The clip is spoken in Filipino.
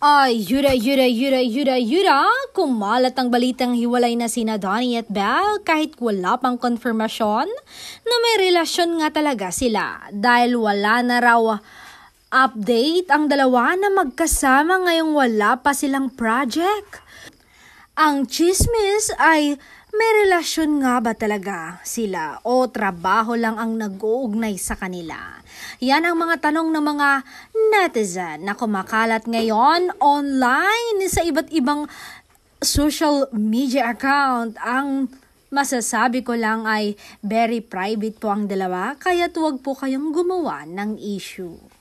Ay, yura, kumalat ang balitang hiwalay na sina Donnie at Belle kahit wala pang konfirmasyon na may relasyon nga talaga sila dahil wala na raw update ang dalawa na magkasama ngayong wala pa silang project. Ang chismis ay may relasyon nga ba talaga sila o trabaho lang ang nag-uugnay sa kanila? Yan ang mga tanong ng mga netizen na kumakalat ngayon online sa iba't ibang social media account. Ang masasabi ko lang ay very private po ang dalawa, kaya huwag po kayong gumawa ng issue.